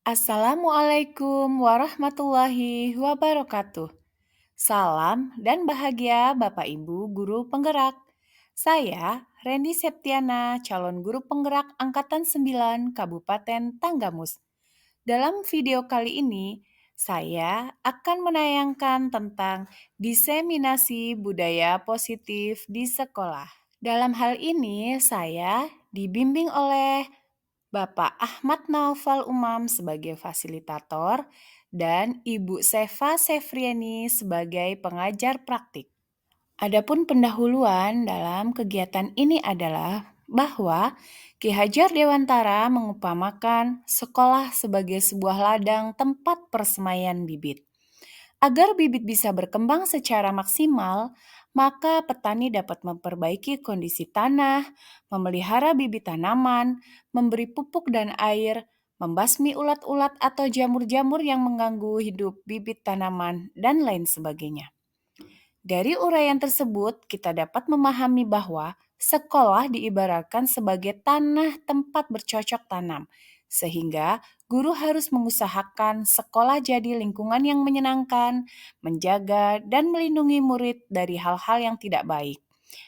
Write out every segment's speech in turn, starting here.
Assalamualaikum warahmatullahi wabarakatuh. Salam dan bahagia Bapak Ibu Guru Penggerak. Saya Reni Septiana, calon guru penggerak Angkatan 9 Kabupaten Tanggamus. Dalam video kali ini, saya akan menayangkan tentang diseminasi budaya positif di sekolah. Dalam hal ini, saya dibimbing oleh Bapak Ahmad Naufal Umam sebagai fasilitator dan Ibu Seva Sefrieni sebagai pengajar praktik. Adapun pendahuluan dalam kegiatan ini adalah bahwa Ki Hajar Dewantara mengupamakan sekolah sebagai sebuah ladang tempat persemaian bibit. Agar bibit bisa berkembang secara maksimal, maka petani dapat memperbaiki kondisi tanah, memelihara bibit tanaman, memberi pupuk dan air, membasmi ulat-ulat atau jamur-jamur yang mengganggu hidup bibit tanaman, dan lain sebagainya. Dari uraian tersebut, kita dapat memahami bahwa sekolah diibaratkan sebagai tanah tempat bercocok tanam, sehingga guru harus mengusahakan sekolah jadi lingkungan yang menyenangkan, menjaga, dan melindungi murid dari hal-hal yang tidak baik.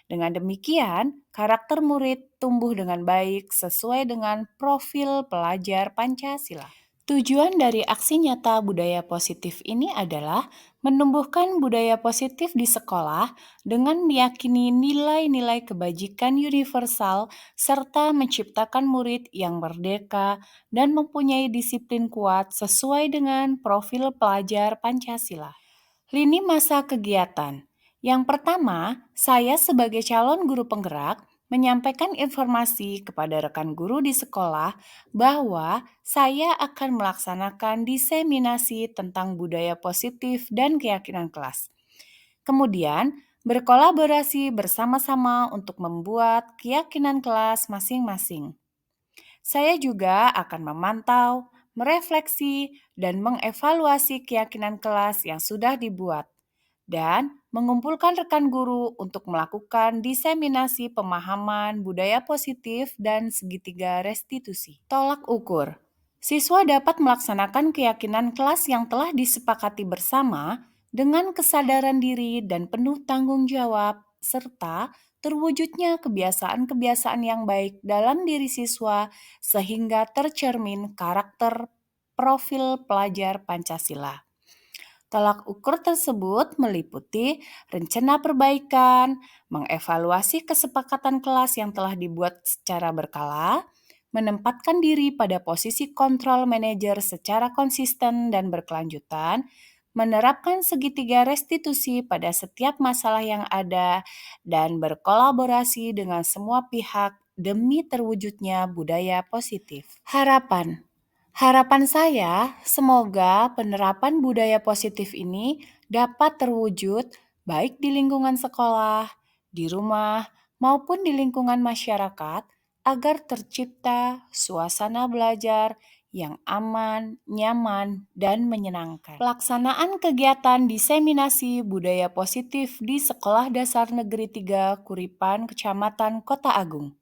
Dengan demikian, karakter murid tumbuh dengan baik sesuai dengan profil pelajar Pancasila. Tujuan dari aksi nyata budaya positif ini adalah menumbuhkan budaya positif di sekolah dengan meyakini nilai-nilai kebajikan universal serta menciptakan murid yang merdeka dan mempunyai disiplin kuat sesuai dengan profil pelajar Pancasila. Lini masa kegiatan. Yang pertama, saya sebagai calon guru penggerak menyampaikan informasi kepada rekan guru di sekolah bahwa saya akan melaksanakan diseminasi tentang budaya positif dan keyakinan kelas. Kemudian, berkolaborasi bersama-sama untuk membuat keyakinan kelas masing-masing. Saya juga akan memantau, merefleksi, dan mengevaluasi keyakinan kelas yang sudah dibuat dan mengumpulkan rekan guru untuk melakukan diseminasi pemahaman budaya positif dan segitiga restitusi. Tolak ukur. Siswa dapat melaksanakan keyakinan kelas yang telah disepakati bersama dengan kesadaran diri dan penuh tanggung jawab, serta terwujudnya kebiasaan-kebiasaan yang baik dalam diri siswa sehingga tercermin karakter profil pelajar Pancasila. Tolak ukur tersebut meliputi rencana perbaikan, mengevaluasi kesepakatan kelas yang telah dibuat secara berkala, menempatkan diri pada posisi kontrol manajer secara konsisten dan berkelanjutan, menerapkan segitiga restitusi pada setiap masalah yang ada, dan berkolaborasi dengan semua pihak demi terwujudnya budaya positif. Harapan. Harapan saya, semoga penerapan budaya positif ini dapat terwujud baik di lingkungan sekolah, di rumah, maupun di lingkungan masyarakat agar tercipta suasana belajar yang aman, nyaman, dan menyenangkan. Pelaksanaan kegiatan diseminasi budaya positif di Sekolah Dasar Negeri 3 Kuripan, Kecamatan Kota Agung.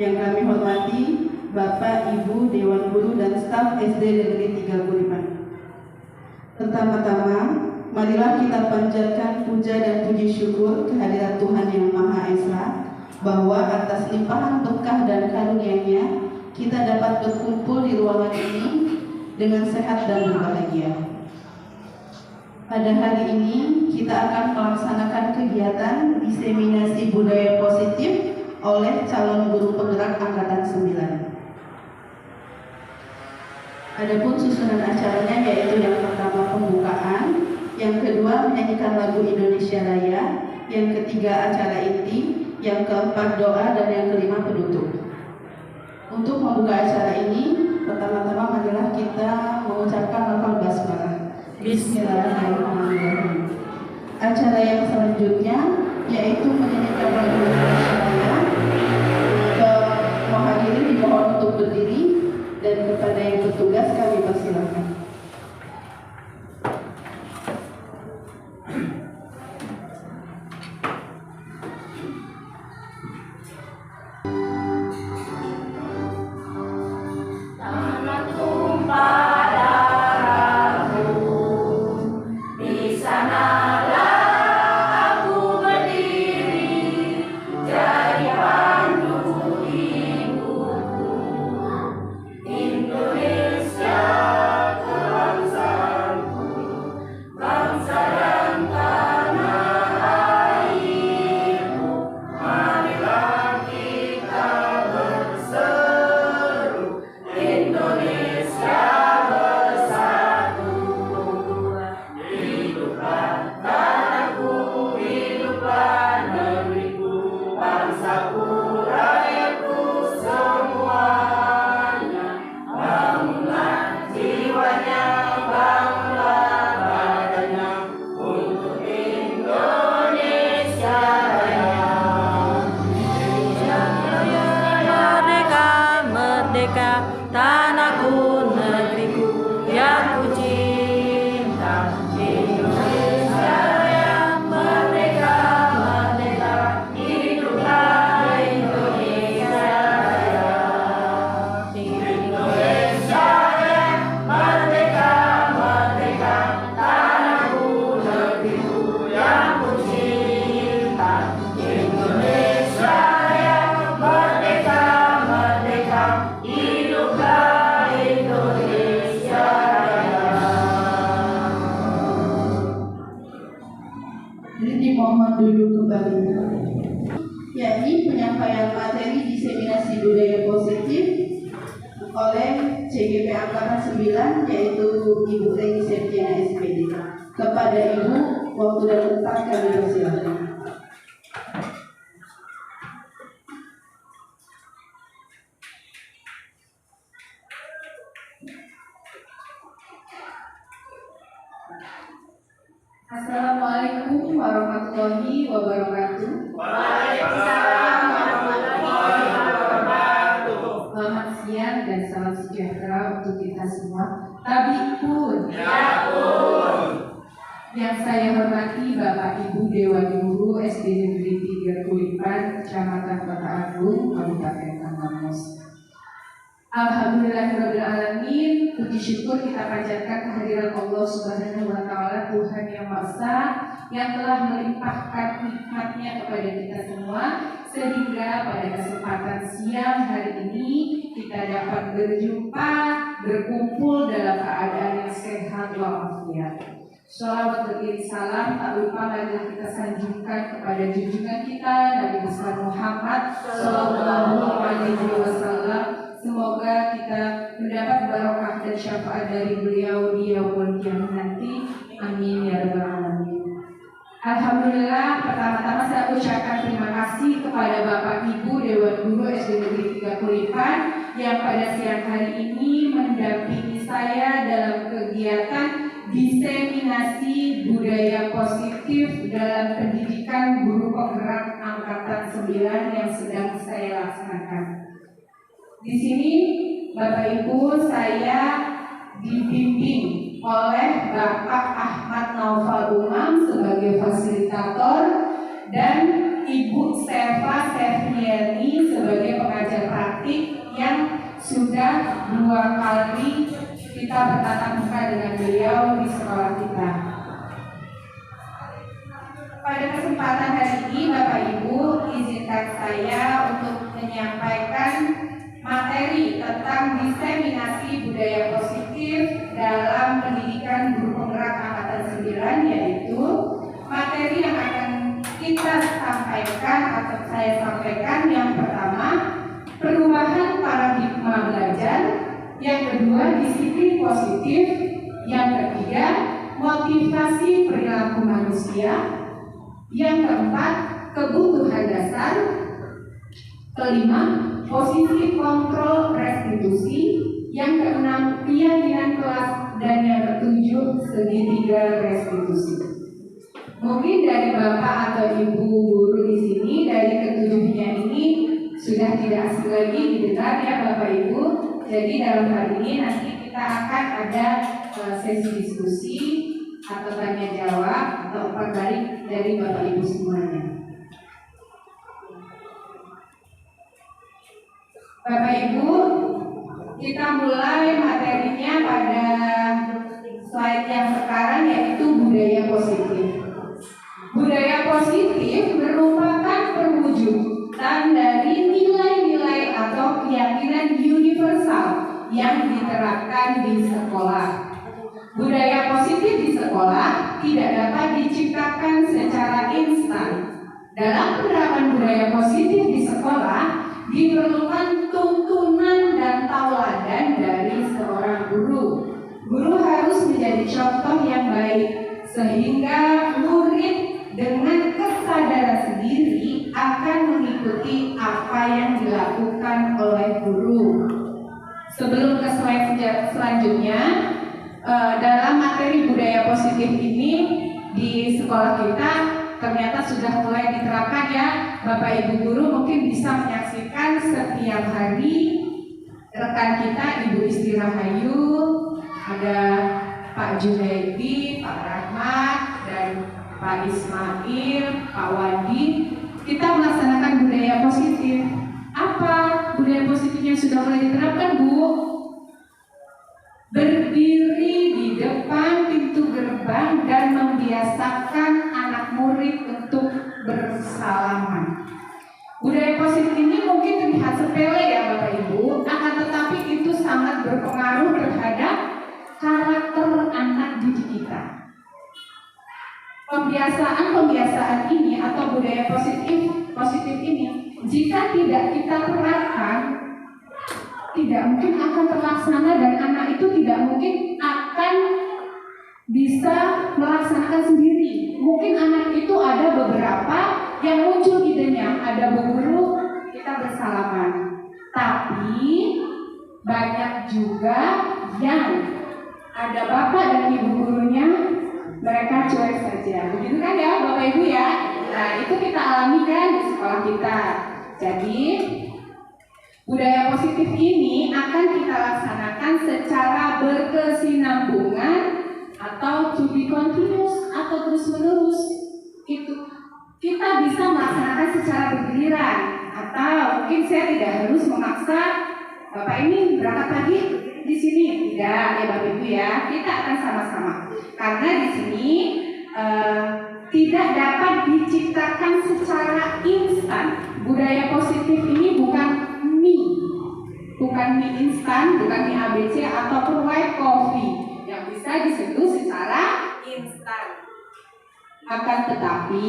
Yang kami hormati Bapak, Ibu, Dewan Guru, dan staf SD Negeri 3 Kuripan. Pertama-tama, marilah kita panjatkan puja dan puji syukur kehadirat Tuhan Yang Maha Esa, bahwa atas limpahan berkah dan karunia-Nya kita dapat berkumpul di ruangan ini dengan sehat dan berbahagia. Pada hari ini kita akan melaksanakan kegiatan diseminasi budaya positif oleh calon guru penggerak angkatan 9. Adapun susunan acaranya yaitu yang pertama pembukaan, yang kedua menyanyikan lagu Indonesia Raya, yang ketiga acara inti, yang keempat doa, dan yang kelima penutup. Untuk membuka acara ini, pertama-tama marilah kita mengucapkan lafal basmalah. Bismillahirrahmanirrahim. Acara yang selanjutnya yaitu menyanyikan lagu Indonesia Raya. Hadirin dimohon untuk berdiri, dan kepada yang bertugas kami persilahkan. Tanahku, negeriku yang ku cinta, Indonesia yang merdeka, merdeka, hiduplah Indonesia Raya. Indonesia yang merdeka, merdeka, tanahku, negeriku yang ku cinta, Indonesia yang merdeka, merdeka, hiduplah Indonesia Raya. Jadi dimohon duduk kembali. Yakni penyampaian materi diseminasi budaya positif oleh CGP Angkatan 9, yaitu Ibu Reni Septiana SPD. Kepada Ibu, waktu dan tempat kami persilahkan. Assalamualaikum warahmatullahi wabarakatuh. Waalaikumsalam warahmatullahi wabarakatuh. Selamat siang dan salam sejahtera untuk kita semua. Tabikun. Ya pun. Yang saya hormati Bapak Ibu Dewan Guru SD Negeri 3 Kuripan, Kecamatan Kota Agung, Kabupaten Tanggamus. Alhamdulillahirrahmanirrahim. Puji syukur kita panjatkan kehadiran Allah Subhanahu wa Ta'ala, Tuhan yang Maha Esa, yang telah melimpahkan nikmatnya kepada kita semua, sehingga pada kesempatan siang hari ini kita dapat berjumpa, berkumpul dalam keadaan yang sehat walafiat. Shalawat beriring salam tak lupa marilah kita sanjungkan kepada junjungan kita Nabi besar Muhammad Sallallahu Alaihi Wasallam. Semoga kita mendapat barokah dan syafaat dari beliau di yaumul qiyamah nanti. Amin ya rabbal alamin. Alhamdulillah, pertama-tama saya ucapkan terima kasih kepada Bapak Ibu Dewan Guru SD Negeri 3 Kuripan yang pada siang hari ini mendampingi saya dalam kegiatan diseminasi budaya positif dalam pendidikan guru penggerak angkatan 9 yang sedang saya laksanakan. Di sini Bapak Ibu, saya dibimbing oleh Bapak Ahmad Naufal Umam sebagai fasilitator, dan Ibu Seva Septiani sebagai pengajar praktik yang sudah 2 kali kita bertatap muka dengan beliau di sekolah kita. Pada kesempatan hari ini, Bapak Ibu, izinkan saya untuk menyampaikan materi tentang diseminasi budaya positif dalam pendidikan guru penggerak angkatan 9, yaitu materi yang akan kita sampaikan atau saya sampaikan. Yang pertama, perubahan paradigma belajar. Yang kedua, disiplin positif. Yang ketiga, motivasi perilaku manusia. Yang keempat, kebutuhan dasar. Kelima, posisi kontrol restitusi. Yang keenam, keyakinan kelas. Dan yang ketujuh, segitiga restitusi. Mungkin dari Bapak atau Ibu guru di sini, dari ketujuhnya ini sudah tidak asing lagi didengar ya Bapak Ibu. Jadi dalam hal ini nanti kita akan ada sesi diskusi atau tanya jawab atau umpan balik dari Bapak Ibu semuanya. Bapak Ibu, kita mulai materinya pada slide yang sekarang, yaitu budaya positif. Budaya positif merupakan perwujudan dari nilai-nilai atau keyakinan universal yang diterapkan di sekolah. Budaya positif di sekolah tidak dapat diciptakan secara instan. Dalam penerapan budaya positif di sekolah diperlukan tuntunan dan tauladan dari seorang guru. Guru harus menjadi contoh yang baik sehingga murid dengan kesadaran sendiri akan mengikuti apa yang dilakukan oleh guru. Sebelum ke slide selanjutnya, dalam materi budaya positif ini di sekolah kita ternyata sudah mulai diterapkan ya. Bapak Ibu guru mungkin bisa menyaksikan setiap hari rekan kita, Ibu Isti Rahayu, ada Pak Junaidi, Pak Rahmat, dan Pak Ismail, Pak Wadi. Kita melaksanakan budaya positif. Apa budaya positifnya sudah mulai diterapkan, Bu? Berdiri di depan pintu gerbang dan membiasakan anak murid untuk bersalaman. Budaya positif ini mungkin terlihat sepele ya Bapak Ibu, akan tetapi itu sangat berpengaruh terhadap karakter anak didik kita. Pembiasaan ini atau budaya positif ini jika tidak kita terapkan, tidak mungkin akan terlaksana dan anak itu tidak mungkin akan bisa melaksanakan sendiri. Mungkin anak itu ada beberapa yang muncul idenya, ada Bu Guru kita bersalaman, tapi banyak juga yang ada Bapak dan Ibu gurunya mereka cuek saja. Begitu kan ya Bapak Ibu ya? Nah itu kita alami kan di sekolah kita. Jadi budaya positif ini akan kita laksanakan secara berkesinambungan atau to be continuous atau terus menerus. Itu kita bisa melaksanakan secara bergiliran atau mungkin saya tidak harus memaksa Bapak ini berangkat pagi di sini, tidak ya Bapak Ibu ya. Kita akan sama-sama karena di sini tidak dapat diciptakan secara instan. Budaya positif ini bukan mie instan, bukan mie ABC ataupun white coffee yang bisa disentuh secara instan. Akan tetapi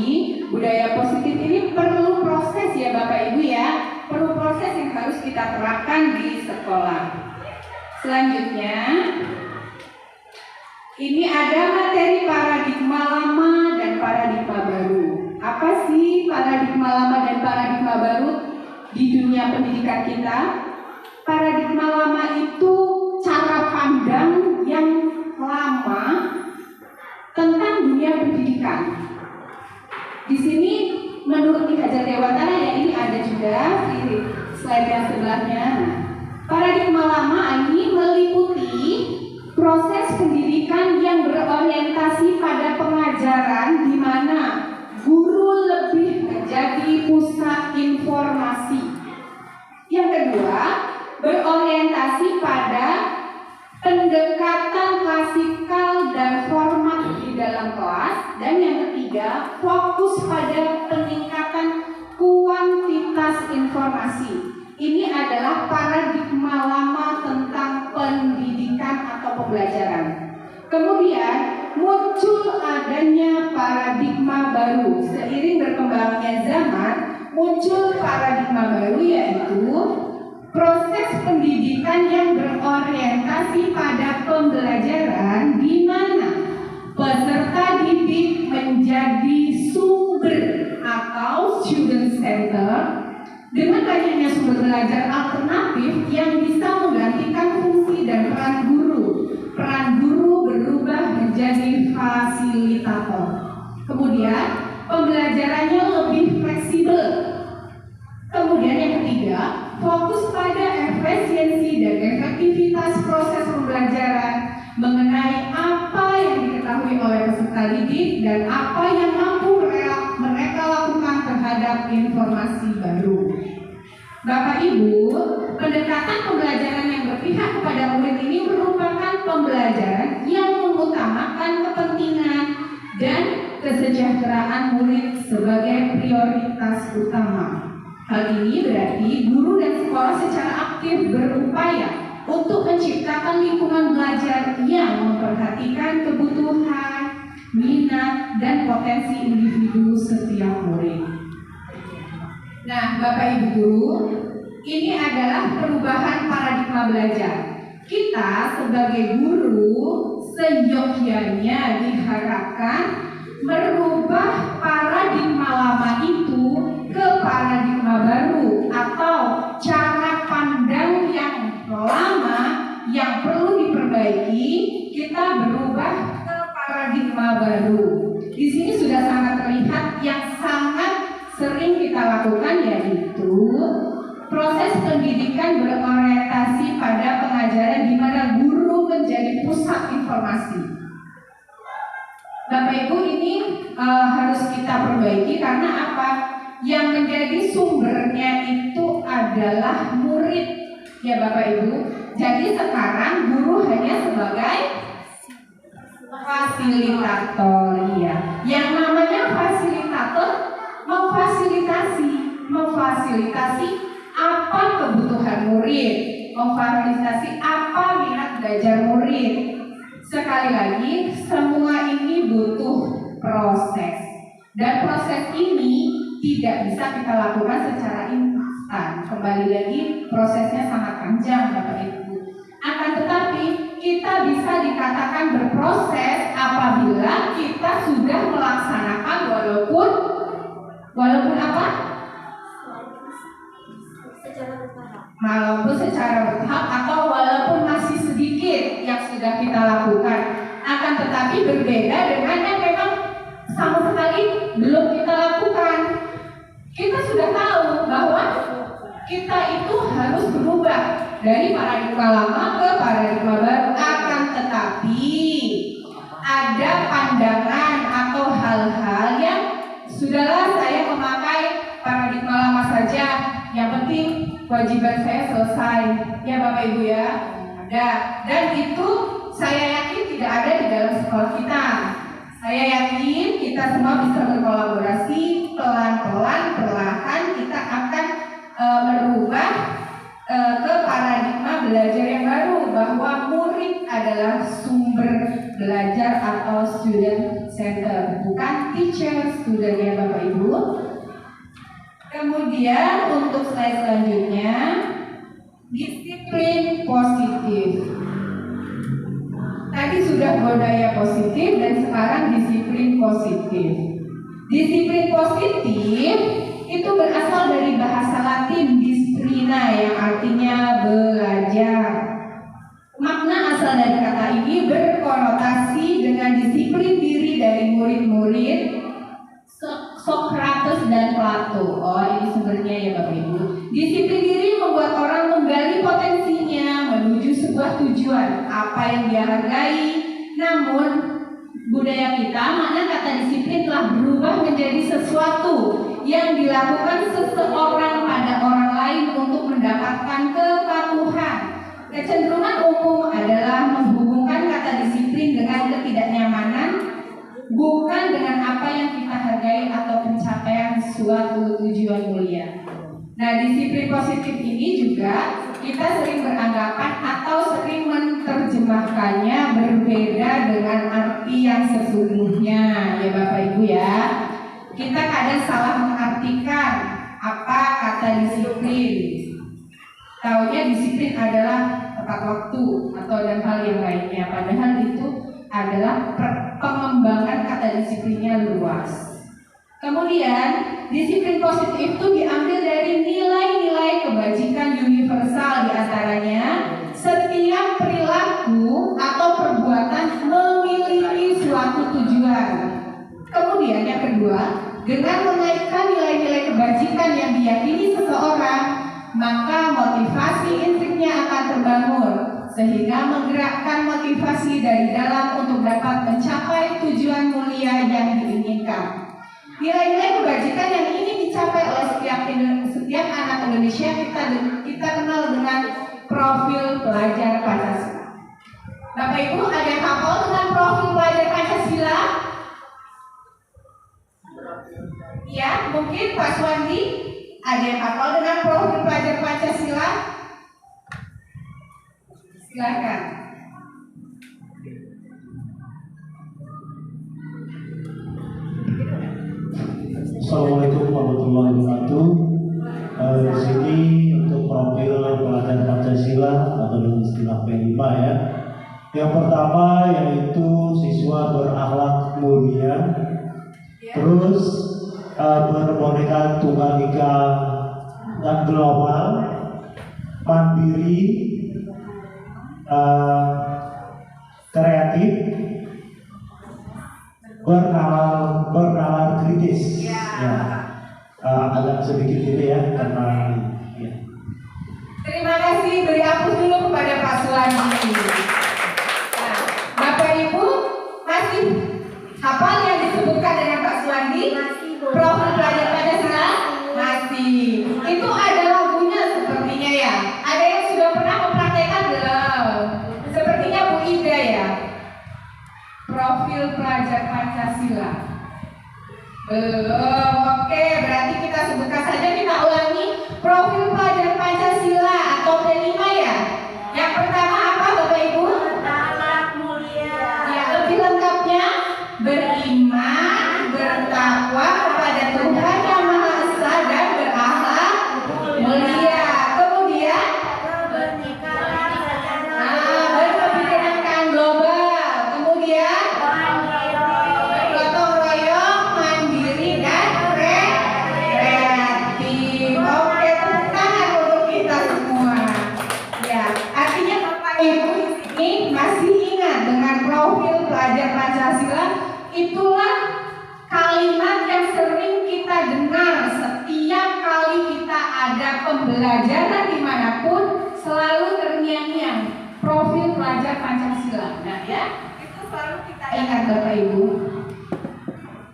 budaya positif ini perlu proses ya Bapak Ibu ya, perlu proses yang harus kita terapkan di sekolah. Selanjutnya ini ada materi paradigma lama dan paradigma baru. Apa sih paradigma lama dan paradigma baru di dunia pendidikan kita? Paradigma lama itu cara pandang yang lama tentang dunia pendidikan. Di sini menurut Ki Hajar Dewantara ya, ini ada juga di slide yang sebelahnya. Paradigma lama ini meliputi proses pendidikan yang berorientasi pada pengajaran di mana guru lebih menjadi atau pembelajaran. Kemudian muncul adanya paradigma baru. Seiring berkembangnya zaman, muncul paradigma baru, yaitu proses pendidikan yang berorientasi pada pembelajaran, di mana peserta didik menjadi sumber atau student center. Dengan banyaknya sumber belajar alternatif yang bisa menggantikan fungsi dan peran guru. Peran guru berubah menjadi fasilitator. Kemudian pembelajarannya lebih fleksibel. Kemudian yang ketiga, fokus pada efisiensi dan efektivitas proses pembelajaran mengenai apa yang diketahui oleh peserta didik dan apa yang mampu mereka lakukan terhadap informasi baru. Bapak Ibu, pendekatan pembelajaran yang berpihak kepada murid ini merupakan pembelajaran yang mengutamakan kepentingan dan kesejahteraan murid sebagai prioritas utama. Hal ini berarti guru dan sekolah secara aktif berupaya untuk menciptakan lingkungan belajar yang memperhatikan kebutuhan, minat, dan potensi individu setiap murid. Nah, Bapak Ibu guru, ini adalah perubahan paradigma belajar. Kita sebagai guru seyogyanya diharapkan merubah paradigma lama itu ke paradigma baru atau cara pandang yang lama yang perlu diperbaiki. Kita berubah ke paradigma baru. Di sini sudah sangat terlihat yang sangat sering kita lakukan, yaitu proses pendidikan berorientasi pada pengajaran di mana guru menjadi pusat informasi. Bapak Ibu, ini harus kita perbaiki karena apa? Yang menjadi sumbernya itu adalah murid, ya Bapak Ibu. Jadi sekarang guru hanya sebagai fasilitator, ya. Yang namanya fasilitator memfasilitasi apa kebutuhan murid, memfasilitasi apa minat belajar murid. Sekali lagi, semua ini butuh proses, dan proses ini tidak bisa kita lakukan secara instan. Kembali lagi, prosesnya sangat panjang Bapak Ibu. Akan tetapi kita bisa dikatakan berproses apabila kita sudah melaksanakan walaupun apa? Walaupun secara bertahap atau walaupun masih sedikit yang sudah kita lakukan. Akan tetapi berbeda dengan yang memang sama sekali belum kita lakukan. Kita sudah tahu bahwa kita itu harus berubah dari paradigma lama ke paradigma baru. Akan tetapi ada pandangan atau hal-hal yang sudahlah, saya memakai paradigma lama saja, yang penting kewajiban saya selesai, ya Bapak Ibu ya. Ada, dan itu saya yakin tidak ada di dalam sekolah kita. Saya yakin kita semua bisa berkolaborasi, pelan-pelan, perlahan kita akan merubah ke paradigma belajar yang baru, bahwa murid adalah sumber belajar atau student center, bukan teacher student, ya Bapak Ibu. Kemudian untuk slide selanjutnya, disiplin positif. Tadi sudah budaya positif dan sekarang disiplin positif. Disiplin positif itu berasal dari bahasa Latin disciplina yang artinya belajar. Makna asal dari kata ini berkonotasi dengan disiplin diri dari murid-murid Socrates dan Plato. Oh, ini sumbernya ya Bapak Ibu. Disiplin diri membuat orang menggali potensinya menuju sebuah tujuan, apa yang dia hargai. Namun budaya kita, makna kata disiplin telah berubah menjadi sesuatu yang dilakukan seseorang pada orang lain untuk mendapatkan kepatuhan. Kecenderungan umum adalah menghubungkan kata disiplin dengan ketidaknyamanan, bukan dengan apa yang kita hargai atau pencapaian suatu tujuan mulia. Nah, disiplin positif ini juga kita sering beranggapan atau sering menerjemahkan menerjemahkannya berbeda dengan arti yang sesungguhnya, ya Bapak Ibu ya. Kita kadang salah mengartikan apa kata disiplin. Taunya disiplin adalah tepat waktu atau dan hal yang lainnya, padahal itu adalah pengembangan kata disiplinnya luas. Kemudian disiplin positif itu diambil dari nilai-nilai kebajikan universal, diantaranya setiap perilaku atau perbuatan memiliki suatu tujuan. Kemudian yang kedua, dengan mengaitkan nilai-nilai kebajikan yang diyakini seseorang, maka motivasi intrinsiknya akan terbangun, sehingga menggerakkan motivasi dari dalam untuk dapat mencapai tujuan mulia yang diinginkan. Nilai-nilai kebajikan yang ingin dicapai oleh setiap anak Indonesia kita kenal dengan profil pelajar Pancasila. Bapak Ibu, ada yang hafal dengan profil pelajar Pancasila? Ya, mungkin Pak Suwandi ada yang hafal dengan profil pelajar Pancasila? Silakan. Assalamualaikum warahmatullahi wabarakatuh. Di sini untuk profil pelajar Pancasila atau dengan istilah P5 ya. Yang pertama yaitu siswa berakhlak mulia, terus berboneka tunggal ika dan global, mandiri, kreatif, bernalar kritis. Ya. Agak sedikit ini ya karena ya. Terima kasih, beri aplaus dulu kepada Pak Suwandi. Nah, Bapak Ibu masih hafal yang disebutkan dengan Pak Suwandi? Profil pelajar Pancasila? Masih. Itu ada lagunya sepertinya ya. Ada yang sudah pernah mempraktekkan belum? Sepertinya Bu Ida ya. Profil pelajar Pancasila. Belum. Oke, berarti kita sebutkan saja, kita ulangi. Profil pelajar Pancasila atau P5 ya. Yang pertama apa Bapak Ibu? Akhlak mulia. Ya, lebih lengkapnya beriman, bertakwa kepada Tuhan Yang Maha Esa dan berakhlak mulia. Kemudian Kebenekaan secara berkebinekaan global. Kemudian gotong royong, mandiri dan kreatif. Oke, tepuk tangan untuk kita semua. Ya, artinya Bapak Ibu ini masih ingat dengan profil pelajar Pancasila. Itulah kalimat yang sering kita dengar setiap kali kita ada pembelajaran dimanapun, selalu terngiang-ngiang profil pelajar Pancasila. Nah ya, itu selalu kita ingat Bapak Ibu.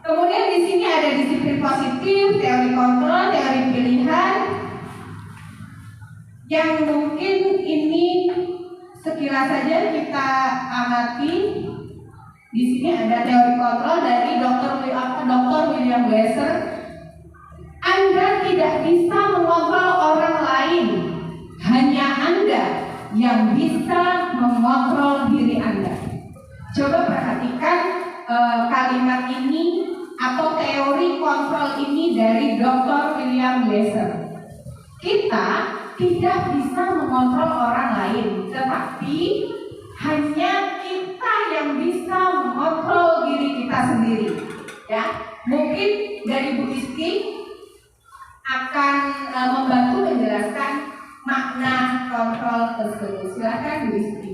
Kemudian di sini ada disiplin positif, teori kontrol, teori pilihan, yang mungkin ini sekilas saja kita amati. Di sini ada teori kontrol dari Dr. William Glasser. Anda tidak bisa mengontrol orang lain, hanya Anda yang bisa mengontrol diri Anda. Coba perhatikan kalimat ini atau teori kontrol ini dari Dr. William Glasser. Kita tidak bisa mengontrol orang lain, tetapi hanya kita yang bisa mengontrol diri kita sendiri. Ya, mungkin dari Bu Isti akan membantu menjelaskan makna kontrol tersebut. Silakan Bu Isti.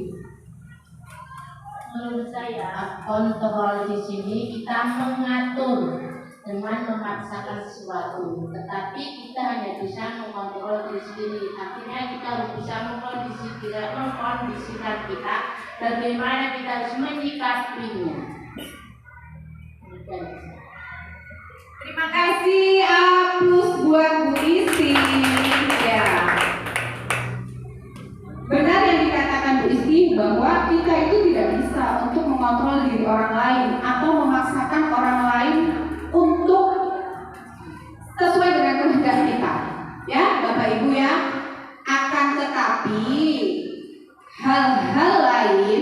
menurut saya kontrol di sini kita mengatur dengan memaksakan sesuatu, tetapi kita hanya bisa mengontrol diri sendiri. Artinya kita harus bisa mengkondisikan kita bagaimana kita harus menyikapinya. Terima kasih, aplaus buat Bu Isti. Ya. Benar yang dikatakan Bu Isti bahwa kita itu tidak bisa untuk mengontrol diri orang lain atau memaksakan orang lain untuk sesuai dengan kehendak kita. Ya, Bapak Ibu ya. Akan tetapi hal-hal lain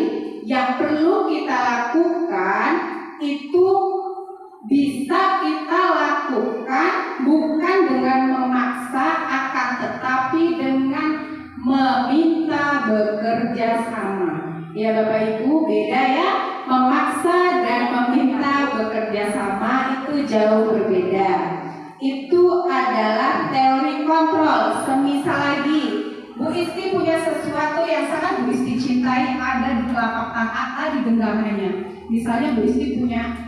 Ya Bapak Ibu, beda ya. Memaksa dan meminta bekerja sama itu jauh berbeda. Itu adalah teori kontrol. Semisal lagi Bu Isti punya sesuatu yang sangat Bu Isti cintai, ada di telapak tangan, ada di genggamannya. Misalnya Bu Isti punya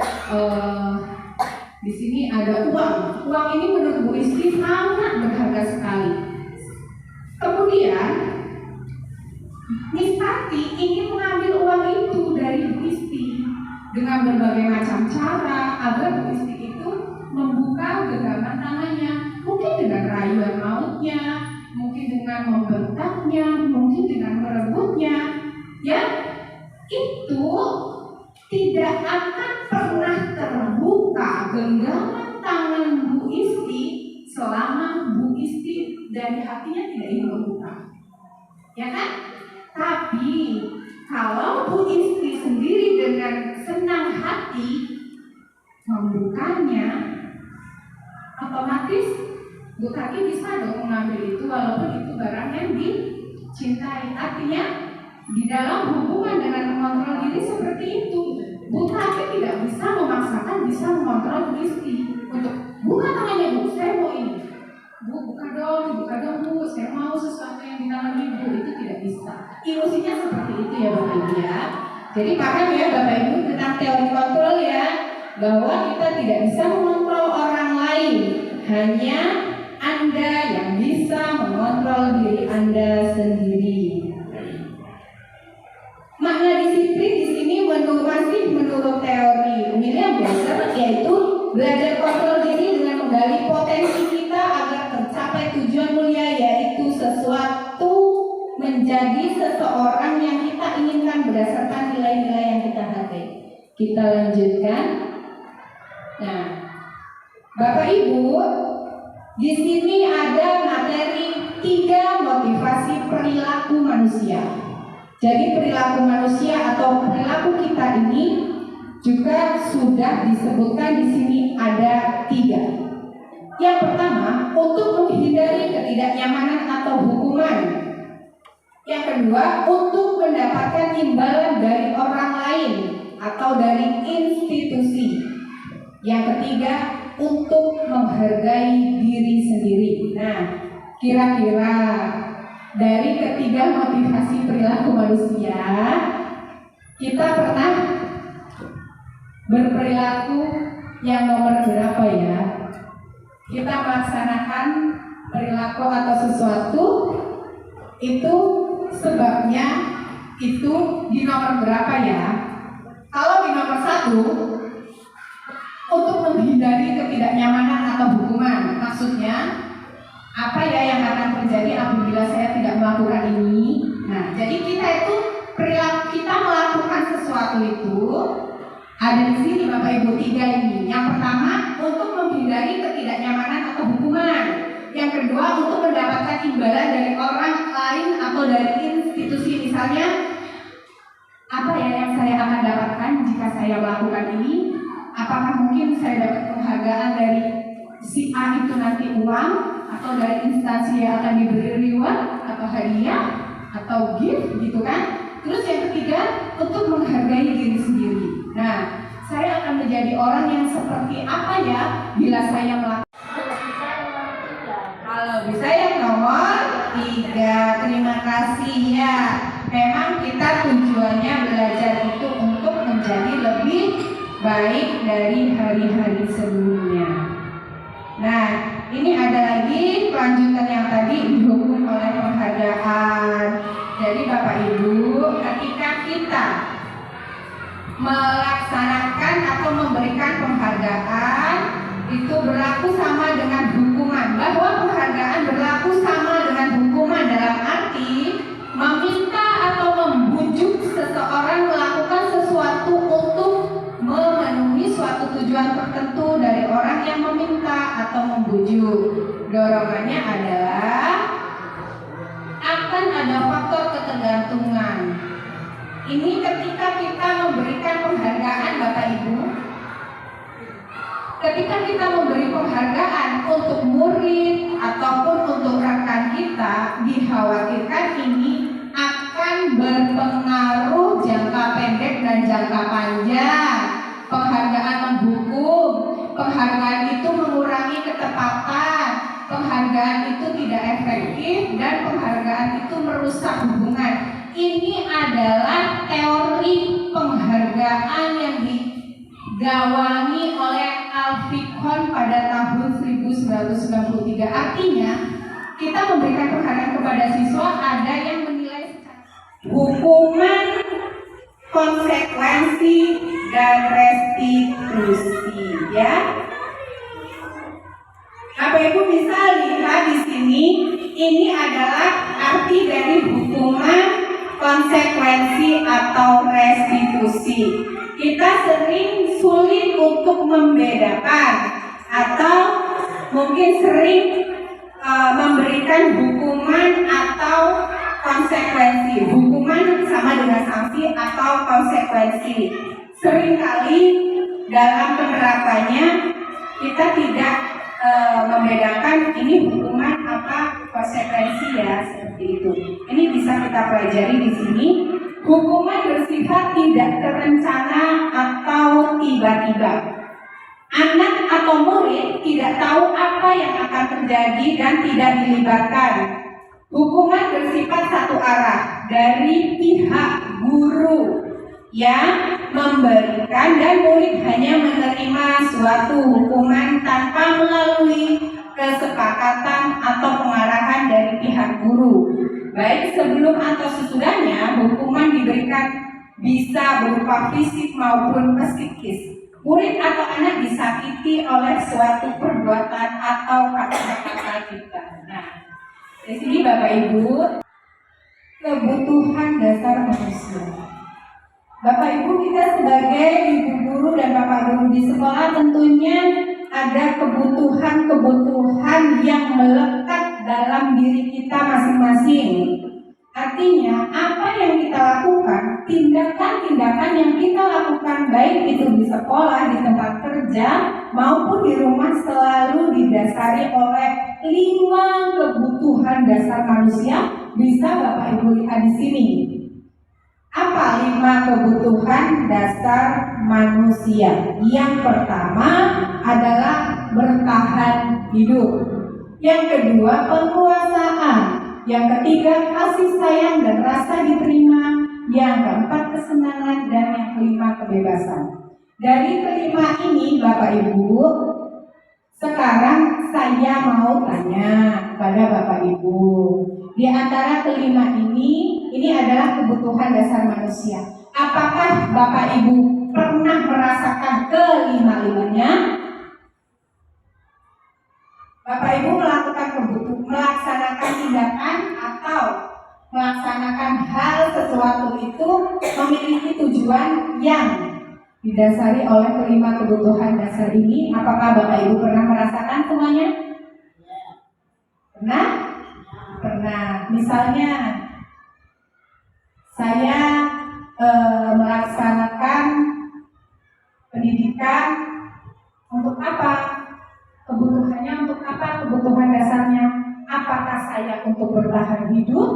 di sini ada uang. Uang ini menurut Bu Isti sangat berharga sekali. Kemudian Miss Tati ingin mengambil uang itu dari Bu Isti dengan berbagai macam cara agar Bu Isti itu membuka genggaman tangannya, mungkin dengan rayuan mautnya, mungkin dengan membentaknya, mungkin dengan merebutnya, ya itu tidak akan pernah terbuka genggaman tangan Bu Isti selama Bu Isti dari hatinya tidak ingin membuka, ya kan? Tapi kalau Bu Isti sendiri dengan senang hati membukanya, otomatis Bu Tati bisa dong mengambil itu walaupun itu barang yang dicintai. Artinya di dalam hubungan dengan mengontrol diri seperti itu, Bu Tati tidak bisa memaksakan bisa mengontrol Bu Isti untuk buka tangannya Bu, saya mau ini. Bu, buka dong Bu, saya mau sesuatu yang di tangan Ibu. Itu tidak bisa. Ilusinya seperti itu ya Bapak Ibu ya. Jadi paham ya Bapak Ibu tentang teori kontrol ya, bahwa kita tidak bisa mengontrol orang lain, hanya Anda yang bisa mengontrol diri Anda sendiri. Makna disiplin di sini masih menurut teori William Glasser, yaitu belajar kontrol diri dengan menggali potensi kita agar tercapai tujuan mulia, yaitu sesuatu menjadi seseorang yang kita inginkan berdasarkan nilai-nilai yang kita hargai. Kita lanjutkan. Nah, Bapak Ibu, di sini ada materi 3 motivasi perilaku manusia. Jadi perilaku manusia atau perilaku kita ini juga sudah disebutkan di sini ada 3. Yang pertama, untuk menghindari ketidaknyamanan atau hukuman. Yang kedua, untuk mendapatkan imbalan dari orang lain atau dari institusi. Yang ketiga, untuk menghargai diri sendiri. Nah, kira-kira dari ketiga motivasi perilaku manusia, kita pernah berperilaku yang nomor berapa ya? Kita melaksanakan perilaku atau sesuatu itu sebabnya itu di nomor berapa ya? Kalau di nomor 1, untuk menghindari ketidaknyamanan atau hukuman, maksudnya apa ya yang akan terjadi apabila saya tidak melakukan ini? Nah, jadi kita itu perilaku kita melakukan sesuatu itu ada di sini Bapak Ibu 3 ini. Yang pertama, untuk menghindari ketidaknyamanan atau hukuman. Yang kedua, untuk mendapatkan imbalan dari orang lain atau dari institusi. Misalnya, apa ya yang saya akan dapatkan jika saya melakukan ini? Apakah mungkin saya dapat penghargaan dari si A itu nanti uang, atau dari instansi yang akan diberi reward atau hadiah atau gift gitu kan? Terus yang ketiga, untuk menghargai diri sendiri. Nah, saya akan menjadi orang yang seperti apa ya bila saya melakukan? Kalau bisa yang nomor 3. Terima kasih ya. Memang kita tujuannya belajar itu untuk menjadi lebih baik dari hari-hari sebelumnya. Nah, ini ada lagi kelanjutan yang tadi dihukum oleh penghargaan. Jadi Bapak Ibu, ketika kita melaksanakan atau memberikan penghargaan, itu berlaku sama dengan hukuman. Bahwa penghargaan berlaku sama dengan hukuman dalam arti meminta atau membujuk seseorang melakukan sesuatu untuk memenuhi suatu tujuan tertentu dari orang yang meminta atau membujuk. Dorongannya adalah akan ada faktor ketergantungan. Ini ketika kita memberikan penghargaan Bapak Ibu, ketika kita memberi penghargaan untuk murid ataupun untuk rekan kita, dikhawatirkan ini akan berpengaruh ketepatan, penghargaan itu tidak efektif, dan penghargaan itu merusak hubungan. Ini adalah teori penghargaan yang digawangi oleh Alfikon pada tahun 1993. Artinya, kita memberikan penghargaan kepada siswa, ada yang menilai hukuman, konsekuensi, dan restitusi, ya. Bapak Ibu bisa lihat di sini, ini adalah arti dari hukuman, konsekuensi, atau restitusi. Kita sering sulit untuk membedakan, atau mungkin sering memberikan hukuman atau konsekuensi. Hukuman sama dengan sanksi atau konsekuensi. Seringkali dalam penerapannya kita tidak membedakan ini hukuman apa konsekuensi, ya, seperti itu. Ini bisa kita pelajari di sini. Hukuman bersifat tidak terencana atau tiba-tiba. Anak atau murid tidak tahu apa yang akan terjadi dan tidak dilibatkan. Hukuman bersifat satu arah dari pihak guru yang memberikan, dan murid hanya menerima suatu hukuman tanpa melalui kesepakatan atau pengarahan dari pihak guru. Baik sebelum atau sesudahnya, hukuman diberikan bisa berupa fisik maupun psikis. Murid atau anak disakiti oleh suatu perbuatan atau kata-kata kita. Nah, di sini Bapak Ibu, kebutuhan dasar manusia. Bapak Ibu, kita sebagai ibu guru dan bapak guru di sekolah tentunya ada kebutuhan-kebutuhan yang melekat dalam diri kita masing-masing. Artinya, apa yang kita lakukan, tindakan-tindakan yang kita lakukan, baik itu di sekolah, di tempat kerja, maupun di rumah, selalu didasari oleh 5 kebutuhan dasar manusia. Bisa Bapak Ibu lihat di sini. Apa 5 kebutuhan dasar manusia? Yang pertama adalah bertahan hidup. Yang kedua, penguasaan. Yang ketiga, kasih sayang dan rasa diterima. Yang keempat, kesenangan. Dan yang kelima, kebebasan. Dari kelima ini, Bapak Ibu, sekarang saya mau tanya kepada Bapak Ibu. Di antara kelima ini adalah kebutuhan dasar manusia. Apakah Bapak Ibu pernah merasakan kelima-limanya? Bapak Ibu melaksanakan tindakan atau melaksanakan hal sesuatu itu memiliki tujuan yang didasari oleh kelima kebutuhan dasar ini. Apakah Bapak Ibu pernah merasakan semuanya? Pernah? Pernah. Misalnya saya melaksanakan pendidikan untuk apa? Kebutuhannya untuk apa? Kebutuhan dasarnya. Apakah saya untuk bertahan hidup?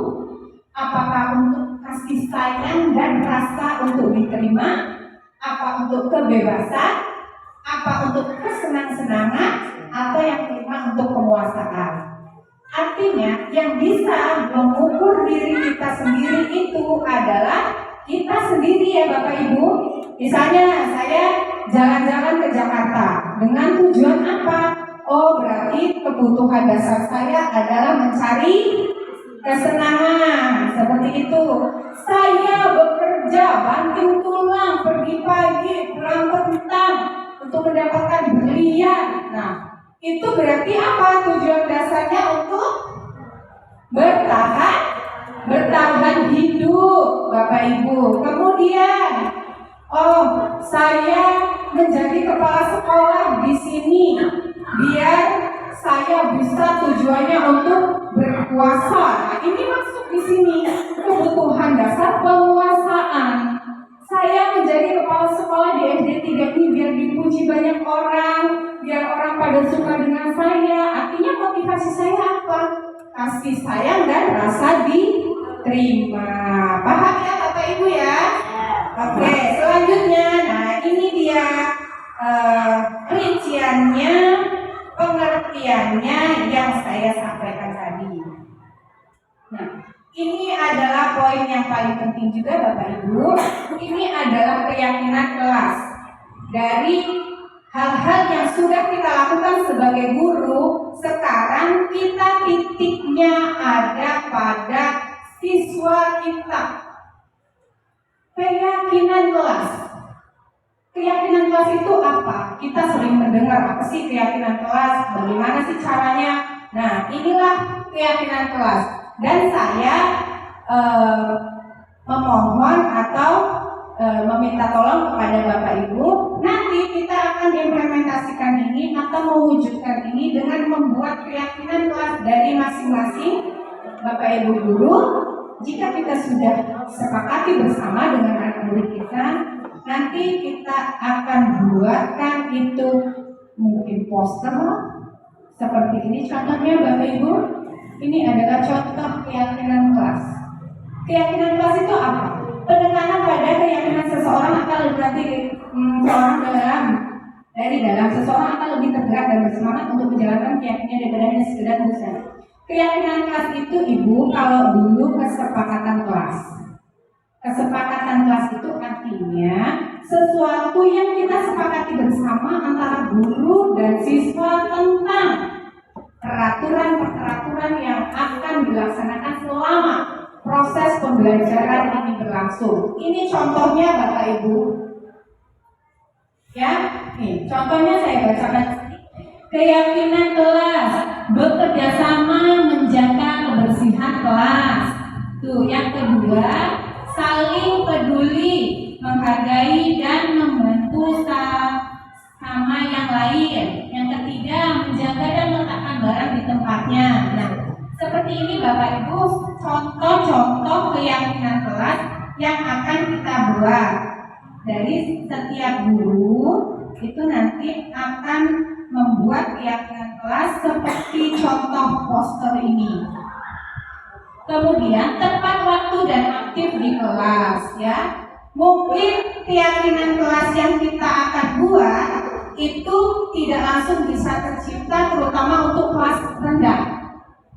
Apakah untuk kasih sayang dan rasa untuk diterima? Apa untuk kebebasan? Apa untuk kesenang-senangan? Atau yang kelima untuk penguasaan? Artinya yang bisa mengukur diri kita sendiri itu adalah kita sendiri, ya Bapak Ibu. Misalnya saya jalan-jalan ke Jakarta dengan tujuan apa? Oh, berarti kebutuhan dasar saya adalah mencari kesenangan. Seperti itu. Saya bekerja, banting tulang, pergi pagi, pulang petang untuk mendapatkan berlian. Nah, itu berarti apa? Tujuan dasarnya untuk bertahan hidup, Bapak Ibu. Kemudian, oh, saya menjadi kepala sekolah di sini biar saya bisa tujuannya untuk berkuasa. Nah, ini masuk di sini kebutuhan dasar penguasaan. Saya menjadi kepala sekolah di SD 3 ini biar dipuji banyak orang, biar orang pada suka dengan saya. Artinya motivasi saya apa? Kasih sayang dan rasa diterima. Paham ya Bapak Ibu ya? Oke, selanjutnya, nah ini dia rinciannya pengertian pengertiannya yang saya sampaikan tadi. Nah, ini adalah poin yang paling penting juga Bapak Ibu. Ini adalah keyakinan kelas. Dari hal-hal yang sudah kita lakukan sebagai guru, sekarang kita titiknya ada pada siswa kita. Keyakinan kelas. Keyakinan kelas itu apa? Kita sering mendengar apa sih keyakinan kelas? Bagaimana sih caranya? Nah, inilah keyakinan kelas. Dan saya memohon atau meminta tolong kepada Bapak Ibu, nanti kita akan implementasikan ini atau mewujudkan ini dengan membuat keyakinan kelas dari masing-masing Bapak Ibu guru. Jika kita sudah sepakati bersama dengan anak murid kita, nanti kita akan buatkan itu mungkin poster seperti ini. Contohnya Bapak Ibu, ini adalah contoh keyakinan kelas. Keyakinan kelas itu apa? Penekanan pada keyakinan seseorang akan lebih dari dalam seseorang akan lebih tergerak dan bersemangat untuk menjalankan keyakinan daripada hanya sekedar tulisan. Keyakinan kelas itu Ibu, kalau dulu kesepakatan kelas. Kesepakatan kelas itu artinya sesuatu yang kita sepakati bersama antara guru dan siswa tentang peraturan-peraturan yang akan dilaksanakan selama proses pembelajaran ini berlangsung. Ini contohnya Bapak Ibu. Ya, nih contohnya saya bacakan. Keyakinan kelas, bekerja sama menjaga kebersihan kelas. Tuh, yang kedua, saling peduli, menghargai dan membantu sama yang lain. Yang ketiga, menjaga dan meletakkan barang di tempatnya. Nah, seperti ini Bapak Ibu, contoh-contoh keyakinan kelas yang akan kita buat. Dari setiap guru itu nanti akan membuat keyakinan kelas seperti contoh poster ini. Kemudian tepat waktu dan aktif di kelas, ya. Mungkin keyakinan kelas yang kita akan buat itu tidak langsung bisa tercipta, terutama untuk kelas rendah,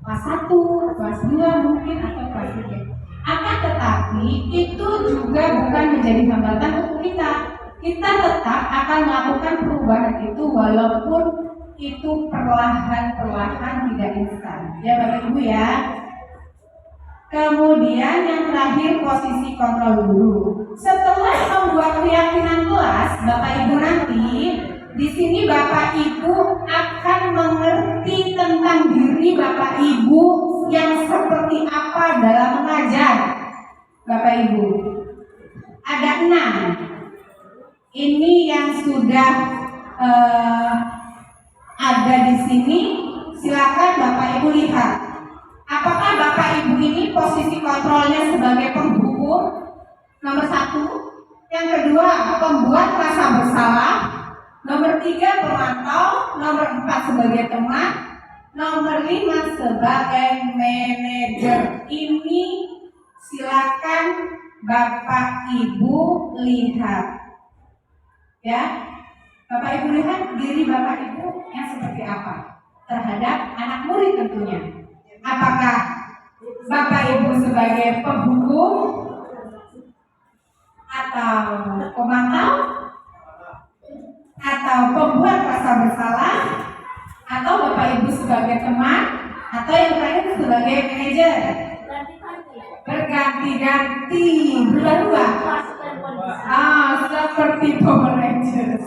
kelas 1, kelas 2 mungkin, atau kelas 3. Akan tetapi itu juga bukan menjadi hambatan untuk kita. Kita tetap akan melakukan perubahan itu walaupun itu perlahan-perlahan, tidak instan. Ya Bapak Ibu ya. Kemudian yang terakhir, posisi kontrol guru. Setelah membuat keyakinan kelas, Bapak Ibu nanti di sini Bapak Ibu akan mengerti tentang diri Bapak Ibu yang seperti apa dalam mengajar. Bapak Ibu, ada 6. Ini yang sudah ada di sini. Silakan Bapak Ibu lihat. Apakah Bapak Ibu ini posisi kontrolnya sebagai penghukum? Nomor 1. Yang kedua, pembuat rasa bersalah. Nomor 3, pemantau. Nomor 4, sebagai teman. Nomor 5, sebagai manajer. Ini silakan Bapak Ibu lihat. Ya, Bapak Ibu lihat diri Bapak Ibu yang seperti apa terhadap anak murid tentunya. Apakah Bapak Ibu sebagai penghukum atau pemantau atau pembuat rasa bersalah, atau Bapak Ibu sebagai teman, atau yang terakhir sebagai manajer? Berganti-ganti, berubah-ubah. Seperti Power Rangers.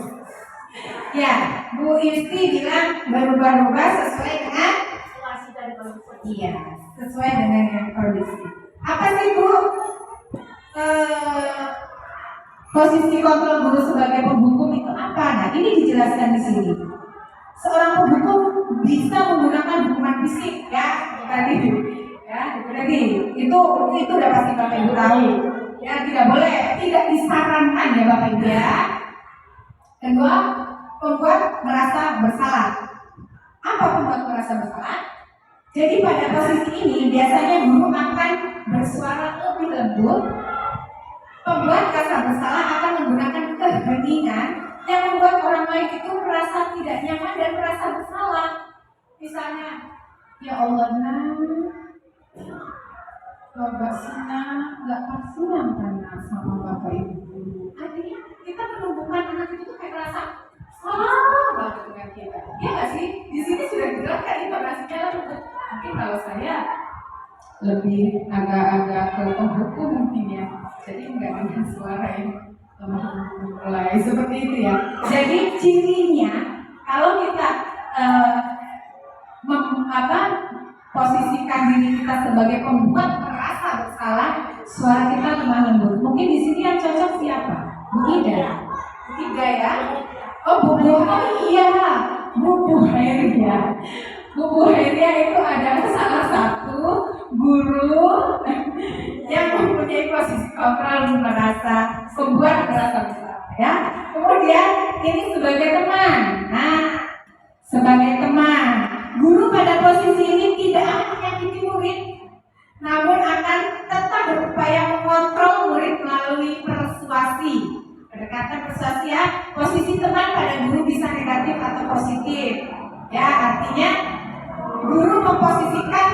Ya, Bu Isti bilang berubah-ubah sesuai dengan situasi dan kondisi. Iya, sesuai dengan yang kondisi. Apa sih Bu? Posisi kontrol guru sebagai penghukum itu apa? Nah, ini dijelaskan di sini. Seorang penghukum bisa menggunakan hukuman fisik, ya tadi, itu udah pasti Bapak Ibu tahu. Ya, tidak boleh, tidak disarankan ya Bapak Ibu ya. Kedua, pembuat merasa bersalah. Apa pembuat merasa bersalah? Jadi pada posisi ini biasanya guru akan bersuara lebih lembut. Pembuat rasa bersalah akan menggunakan keheningan yang membuat orang lain itu merasa tidak nyaman dan merasa bersalah. Misalnya, ya Allah nak, coba Sina nggak kasihan kan sama bapak ibu. Artinya kita menumbuhkan anak itu tuh kayak merasa salah banget dengan kita. Iya nggak sih? Di sini sudah jelas kan informasinya. Mungkin kalau saya lebih agak-agak ke penghukum mungkin ya. Jadi nggak dengan suara yang mulai seperti itu ya. Jadi cirinya kalau kita posisikan diri kita sebagai pembuat merasa bersalah, suara kita lemah lembut. Mungkin di sini yang cocok siapa? Bu Ida. Tiga ya. Oh Bu iya, Bu Heria. Bu Heria itu adalah salah satu guru yang mempunyai posisi kontrol merasa pembuat merasa bersalah ya. Kemudian ini sebagai teman. Nah, sebagai teman, guru pada posisi ini tidak akan menyakiti murid, namun akan tetap berupaya mengontrol murid melalui persuasi. Pendekatan persuasi ya, posisi teman pada guru bisa negatif atau positif. Ya, artinya guru memposisikan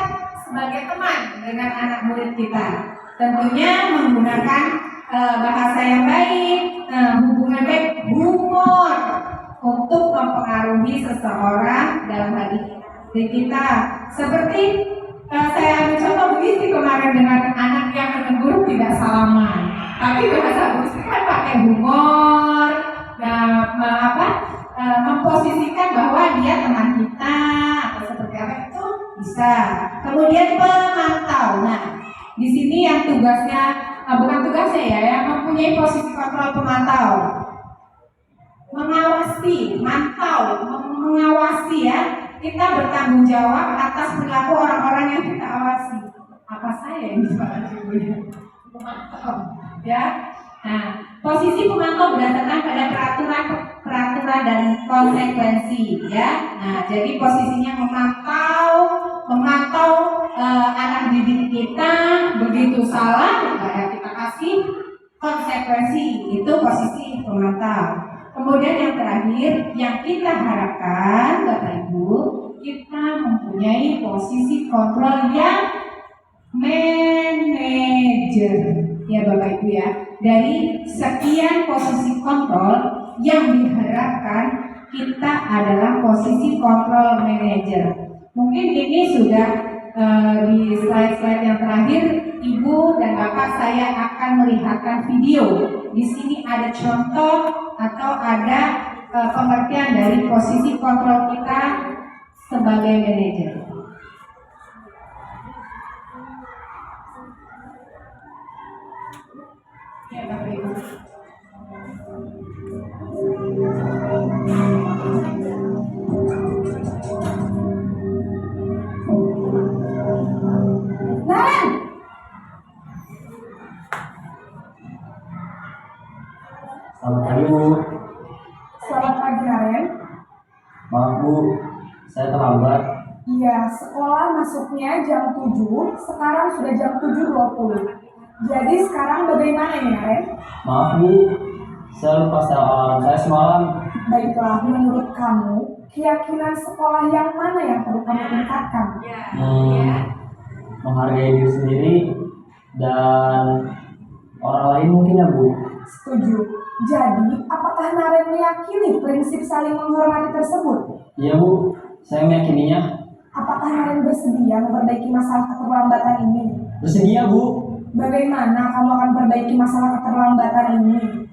sebagai teman dengan anak murid kita. Tentunya menggunakan bahasa yang baik, hubungan baik, humor untuk mempengaruhi seseorang dalam hal ini kita. Seperti saya mencoba begitu kemarin dengan anak yang menegur tidak salaman, tapi bahasa musik kan pakai humor, memposisikan bahwa dia teman kita atau seperti apa itu bisa. Kemudian pemantau. Nah, di sini yang tugasnya bukan tugasnya ya, yang mempunyai posisi kontrol pemantau. Mengawasi, mengawasi ya. Kita bertanggung jawab atas perilaku orang-orang yang kita awasi. Apa saya yang salah juga? Pemantau, ya. Nah, posisi pemantau berdasarkan pada peraturan dan konsekuensi, ya. Nah, jadi posisinya memantau anak didik kita, begitu salah, ya kita kasih konsekuensi. Itu posisi pemantau. Kemudian yang terakhir, yang kita harapkan Bapak Ibu, kita mempunyai posisi kontrol yang manajer, ya Bapak Ibu ya. Dari sekian posisi kontrol yang diharapkan kita adalah posisi kontrol manajer. Mungkin ini sudah di slide-slide yang terakhir, Ibu dan Bapak saya akan melihatkan video. Di sini ada contoh atau ada pengertian dari posisi kontrol kita sebagai manajer. Ya, Bapak Ibu. Selamat pagi Bu. Selamat pagi Naren. Maaf Bu, saya terlambat. Iya, sekolah masuknya jam 7, sekarang sudah jam 7.20. Jadi sekarang bagaimana ini Naren? Maaf Bu, saya lupa setel alarm saya semalam. Baiklah, menurut kamu, keyakinan sekolah yang mana yang perlu kamu tingkatkan? Menghargai diri sendiri dan orang lain mungkin ya Bu. Setuju. Jadi, apakah Naren meyakini prinsip saling menghormati tersebut? Iya Bu, saya meyakininya. Apakah Naren bersedia memperbaiki masalah keterlambatan ini? Bersedia Bu. Bagaimana kamu akan perbaiki masalah keterlambatan ini?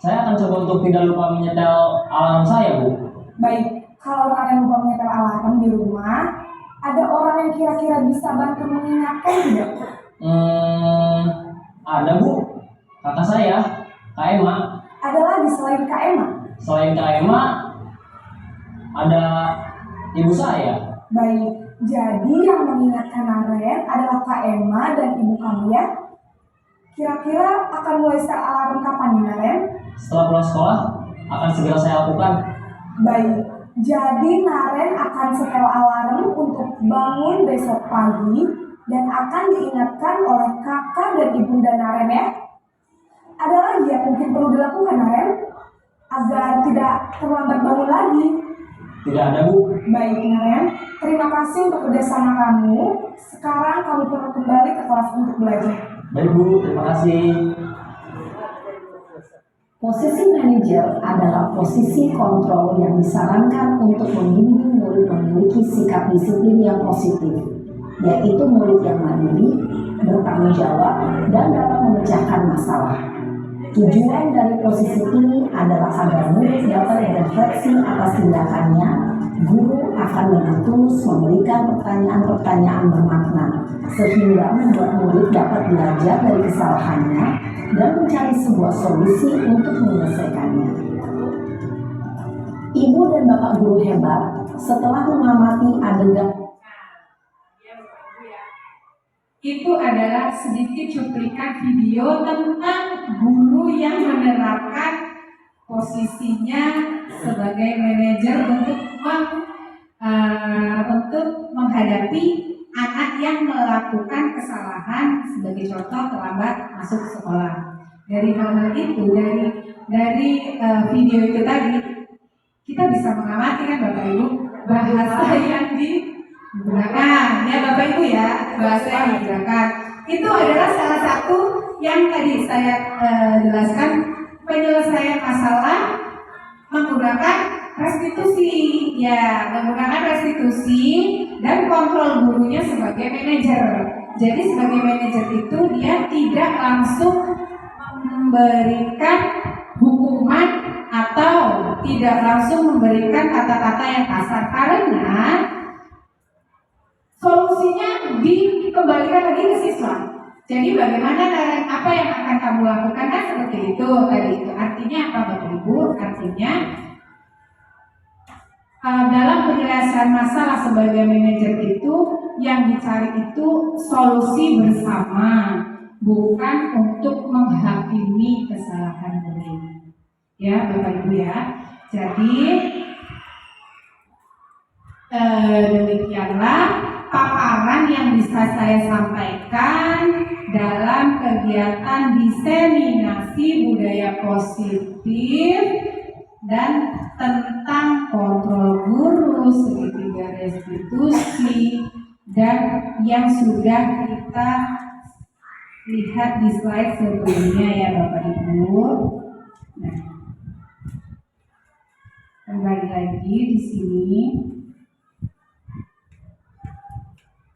Saya akan coba untuk tidak lupa menyetel alarm saya Bu. Baik, kalau Naren lupa menyetel alarm di rumah, ada orang yang kira-kira bisa bantu mengingatkan tidak? Ada Bu, kakak saya, Kak Emma. Ada lagi selain Kak Emma? Selain Kak Emma, ada ibu saya. Baik, jadi yang mengingatkan Naren adalah Kak Emma dan ibu kamu ya? Kira-kira akan mulai setel alarm kapan nih Naren? Setelah pulang sekolah, akan segera saya lakukan. Baik, jadi Naren akan setel alarm untuk bangun besok pagi dan akan diingatkan oleh kakak dan ibunda Naren ya. Ada lagi yang mungkin perlu dilakukan Naren? agar tidak terlambat bangun lagi. Tidak ada, Bu. Baik, Naren. Terima kasih untuk kerjasama kamu. Sekarang kamu perlu kembali ke kelas untuk belajar. Baik, Bu. Terima kasih. Posisi manajer adalah posisi kontrol yang disarankan untuk membimbing murid memiliki sikap disiplin yang positif, yaitu murid yang mandiri, bertanggung jawab, dan dapat memecahkan masalah. Tujuan dari posisi ini adalah agar murid dapat berefleksi atas tindakannya. Guru akan dengan tulus memberikan pertanyaan-pertanyaan bermakna, sehingga membuat murid dapat belajar dari kesalahannya dan mencari sebuah solusi untuk menyelesaikannya. Ibu dan Bapak guru hebat, setelah mengamati adegan itu adalah sedikit cuplikan video tentang guru yang menerapkan posisinya sebagai manajer untuk menghadapi anak yang melakukan kesalahan, sebagai contoh terlambat masuk sekolah. Dari hal itu, dari video itu tadi, kita bisa mengamati kan Bapak Ibu bahasa yang digunakan, ya Bapak Ibu ya, bahasa yang digunakan. Itu adalah salah satu yang tadi saya jelaskan, penyelesaian masalah menggunakan restitusi, ya menggunakan restitusi dan kontrol gurunya sebagai manajer. Jadi sebagai manajer itu dia tidak langsung memberikan hukuman atau tidak langsung memberikan kata-kata yang kasar, karena solusinya dikembalikan lagi ke siswa. Jadi bagaimana apa yang akan kamu lakukan, kan seperti itu tadi itu. Artinya apa Bapak Ibu? Artinya dalam penyelesaian masalah sebagai manajer itu yang dicari itu solusi bersama, bukan untuk menghakimi kesalahan murid. Ya Bapak Ibu ya. Jadi demikianlah paparan yang bisa saya sampaikan dalam kegiatan diseminasi budaya positif dan tentang kontrol guru, segitiga restitusi, dan yang sudah kita lihat di slide sebelumnya ya Bapak Ibu. Nah, kembali lagi di sini.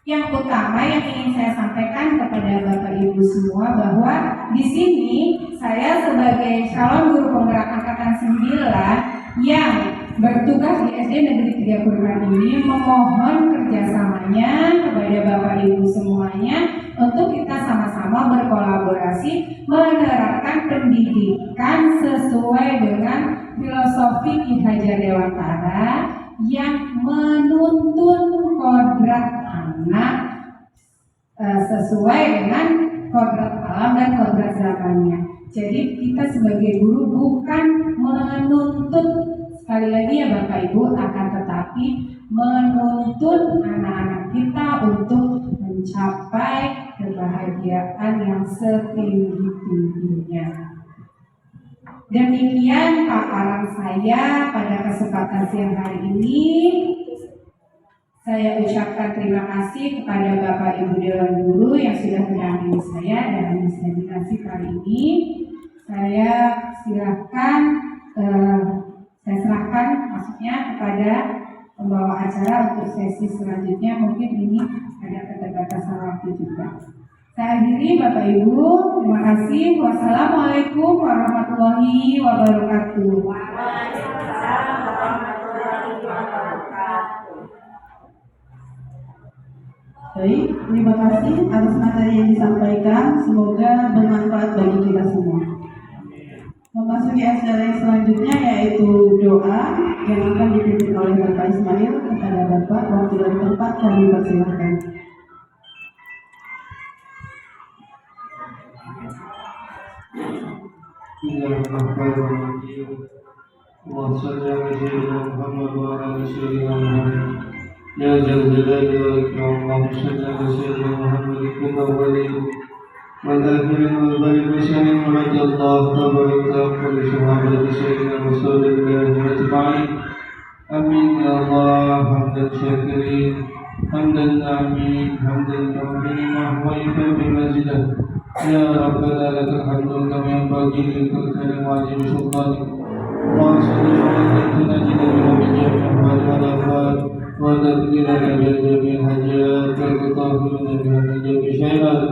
Yang utama yang ingin saya sampaikan kepada Bapak Ibu semua bahwa di sini saya sebagai calon guru penggerak angkatan 9 yang bertugas di SD Negeri 3 Kurban ini memohon kerjasamanya kepada Bapak Ibu semuanya untuk kita sama-sama berkolaborasi menerapkan pendidikan sesuai dengan filosofi Ki Hajar Dewantara yang menuntun kodrat anak sesuai dengan kodrat alam dan kodrat zamannya. Jadi kita sebagai guru bukan menuntut, sekali lagi ya Bapak Ibu, akan tetapi menuntut anak-anak kita untuk mencapai kebahagiaan yang setinggi-tingginya. Demikian paparan saya pada kesempatan siang hari ini. Saya ucapkan terima kasih kepada Bapak Ibu Dewan Guru yang sudah mendampingi saya dalam diseminasi kali ini. Saya serahkan maksudnya kepada pembawa acara untuk sesi selanjutnya. Mungkin ini ada keterbatasan waktu juga. Saya akhiri Bapak Ibu, terima kasih. Wassalamualaikum warahmatullahi wabarakatuh. Baik, terima kasih atas materi yang disampaikan. Semoga bermanfaat bagi kita semua. Memasuki acara yang selanjutnya yaitu doa yang akan dipimpin oleh Bapak Ismail. Kepada Bapak, waktu dan tempat kami persilahkan. Bismillahirrahmanirrahim. Allahumma shalli ala sayyidina Muhammad wa ala sayyidina Muhammad. Ya Zal Jalali wal Ikram, Allahumma shalli ala sayyidina Muhammad fil awwalin والآخرين والبارك وسلم ورضي الله تبارك وتعالى لصحابة سيدنا رسول الله أجمعين آمين يا الله حمدا شاكرين حمدا ناعمين حمدا يومين ويكفي مزيدا يا ربنا لك الحمد كما ينبغي للكريم وعظيم سلطانك اللهم صل وسلم تنجينا بها من جميع الاحوال والافات وتكفينا بها جميع الحاجات وتطهرنا بها من جميع الشيئات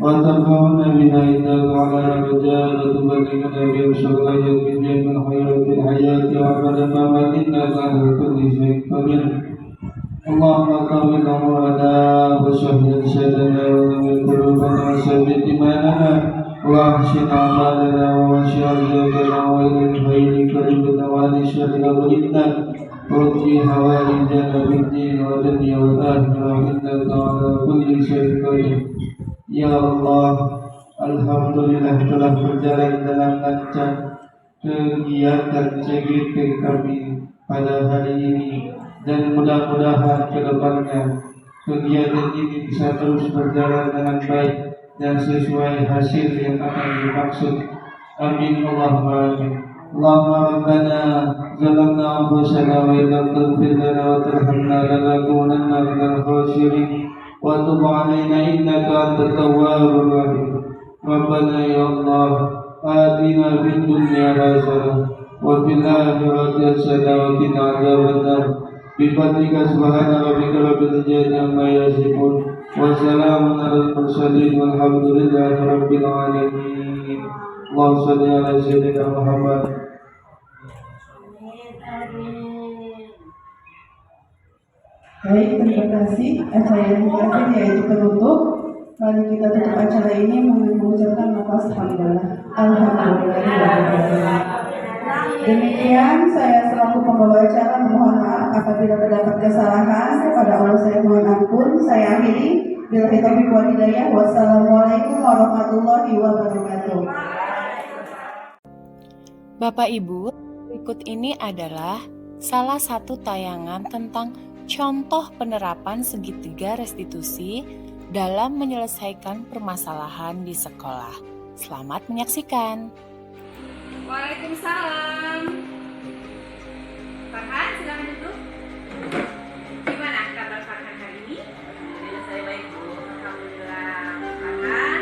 وترفعنا بها انك على رجال وتبلغنا بها شرائع من جميع الخيرات في الحياه وبعد الممات انك على كل شيء قدير اللهم طول عمرنا وسهل سدنا ونور قلوبنا وثبت ايماننا واحسن اعمالنا ووسع رزقنا والى الخير كريمنا وعن الشر اغرقنا وفي حوائجنا في الدين والدنيا والاخره انك على كل شيء قدير. Ya Allah, alhamdulillah telah berjalan dalam lancar kegiatan CGP kami pada hari ini, dan mudah-mudahan ke depannya kegiatan ini bisa terus berjalan dengan baik dan sesuai hasil yang akan dimaksud. Amin Allahumma amin. Allahumma rabbana zalamna anfusana wa illam taghfir lana wa tarhamna lanakunanna minal khasirin wa tub 'alaina innaka antat tawwabur rahim. Rabbana ya Allah, atina fid dunya hasanah wa fil akhirati hasanah wa qina adzabannar. Bifadlika subhana rabbika rabbil izzati amma yasifun wa salamun alal mursalin walhamdulillahi rabbil alamin. Allahumma shalli ala sayyidina Muhammad. Baik, terima kasih. Acara yang terakhir yaitu penutup. Mari kita tutup acara ini mengucapkan nafas hamdalah. Alhamdulillah. Demikian saya selaku pembawa acara mohon maaf apabila terdapat kesalahan. Kepada Allah saya mohon ampun. Saya akhiri. Billahi taufiq wal hidayah. Wassalamualaikum warahmatullahi wabarakatuh. Bapak Ibu, berikut ini adalah salah satu tayangan tentang contoh penerapan segitiga restitusi dalam menyelesaikan permasalahan di sekolah. Selamat menyaksikan. Waalaikumsalam. Farhan, silakan duduk. Gimana kabar Farhan hari ini? Saya baik, Bu. Alhamdulillah. Farhan,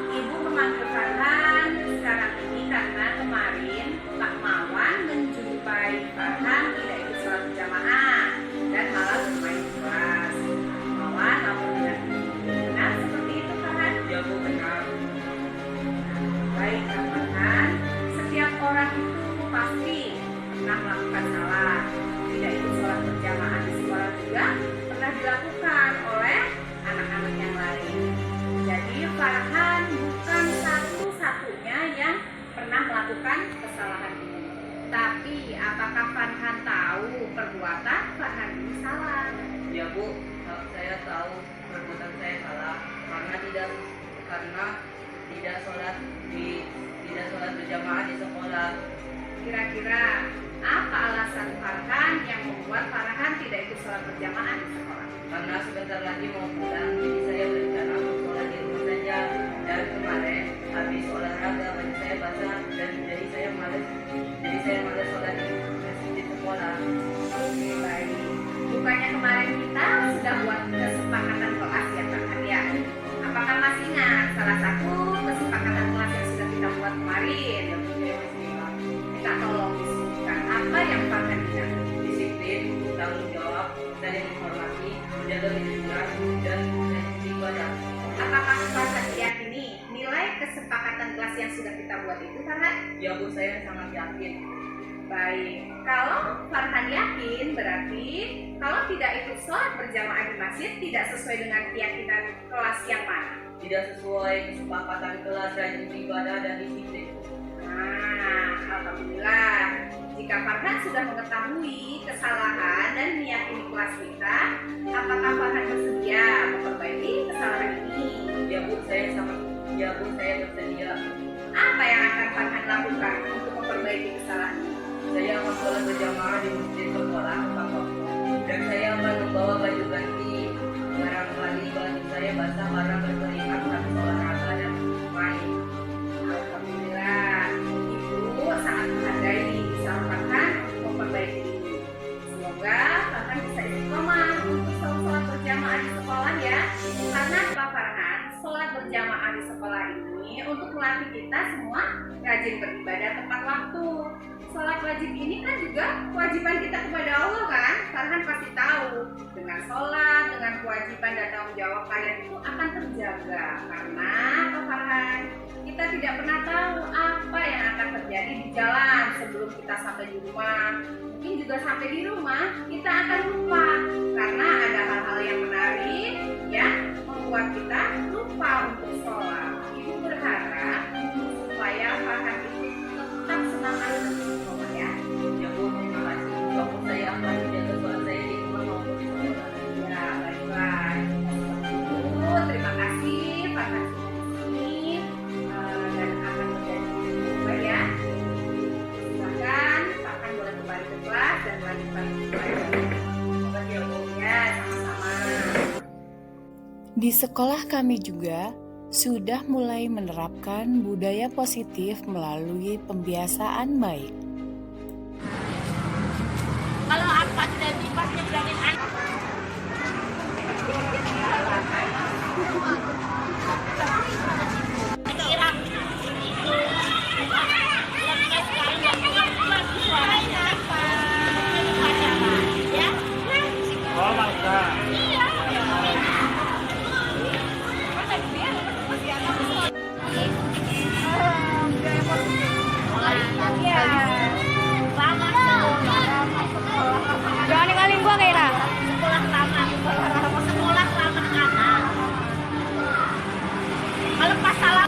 Ibu memanggil Farhan sekarang ini karena kemarin Pak Mawan menjumpai Farhan tidak ikut sholat berjamaah dan malah bermain di kelas. Mawan, alhamdulillah. Benar seperti itu Farhan? Ya Bu, benar. Baik, Farhan. Setiap orang itu pasti pernah melakukan salah. Tidak ikut sholat berjamaah di sekolah juga pernah dilakukan oleh anak-anak yang lain. Jadi Farhan bukan satu-satunya yang pernah melakukan kesalahan ini. Tapi apakah Farhan tahu perbuatan Farhan ini salah? Ya Bu, saya tahu perbuatan saya salah karena tidak sholat berjamaah di sekolah. Kira-kira apa alasan Farhan yang membuat Farhan tidak ikut sholat berjamaah di sekolah? Karena sebentar lagi mau pulang, jadi saya berencana untuk sholat di rumah saja. Dan kemarin habis olahraga baju saya basah dan jadi saya malas sholat di sekolah. Oke, baik. Bukannya kemarin kita sudah buat kesepakatan kelas ya Farhan ya? Apakah masih ingat salah satu kesepakatan kelas yang sudah kita buat kemarin? Kita tolong disebutkan apa yang Farhan ingat. Disiplin, tanggung jawab, saling menghormati, menjaga kejujuran, dan ibadah. Apakah Farhan yakini nilai kesepakatan kelas yang sudah kita buat itu Farhan? Ya Bu, saya sangat yakin. Baik, kalau Farhan yakin berarti kalau tidak ikut sholat berjamaah di masjid tidak sesuai dengan keyakinan kelas yang mana? Tidak sesuai kesepakatan kelas, rajin ibadah dan disiplin. Nah, alhamdulillah. Jika Farhan sudah mengetahui kesalahan dan meyakini kelas kita, apakah Farhan bersedia memperbaiki kesalahan ini? Ya Bu, saya bersedia. Apa yang akan Farhan lakukan untuk memperbaiki kesalahan ini? Saya akan sholat berjamaah di masjid sekolah tepat waktu, dan saya akan membawa baju ganti. Barangkali baju saya basah karena berkeringat habis olahraga dan melatih kita semua rajin beribadah tepat waktu. Sholat wajib ini kan juga kewajiban kita kepada Allah kan? Farhan pasti tahu, dengan sholat, dengan kewajiban dan tanggung jawab kalian itu akan terjaga. Karena apa Farhan? Kita tidak pernah tahu apa yang akan terjadi di jalan sebelum kita sampai di rumah. Mungkin juga sampai di rumah kita akan lupa karena ada hal-hal yang menarik yang membuat kita lupa untuk sholat. Ibu berharap supaya Farhan itu tetap semangat untuk sholat ya. Ya Bu, terima kasih. Waktu saya akan menjaga sholat saya di rumah maupun di sekolah. Ya, baik-baik. Bu, terima kasih Farhan ini dan akan menjadi juga ya. Silakan Farhan boleh kembali ke kelas dan melanjutkan pelajaran. Terima kasih ya Bu. Ya, sama-sama. Di sekolah kami juga sudah mulai menerapkan budaya positif melalui pembiasaan baik. Kalau apa jadi pas nyebrangin anak. Jangan ninggalin gua, Kaira. Sekolah lama anak. Kalau pas salah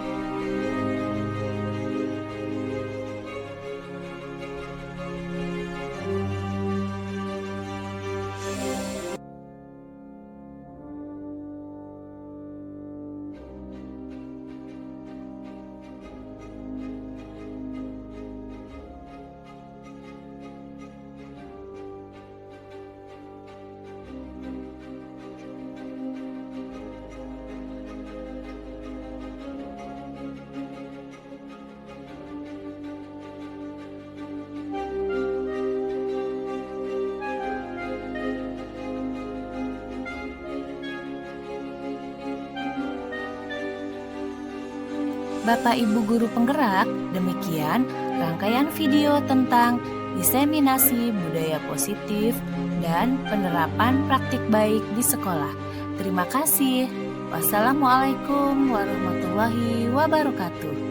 Bapak Ibu Guru Penggerak, demikian rangkaian video tentang diseminasi budaya positif dan penerapan praktik baik di sekolah. Terima kasih. Wassalamualaikum warahmatullahi wabarakatuh.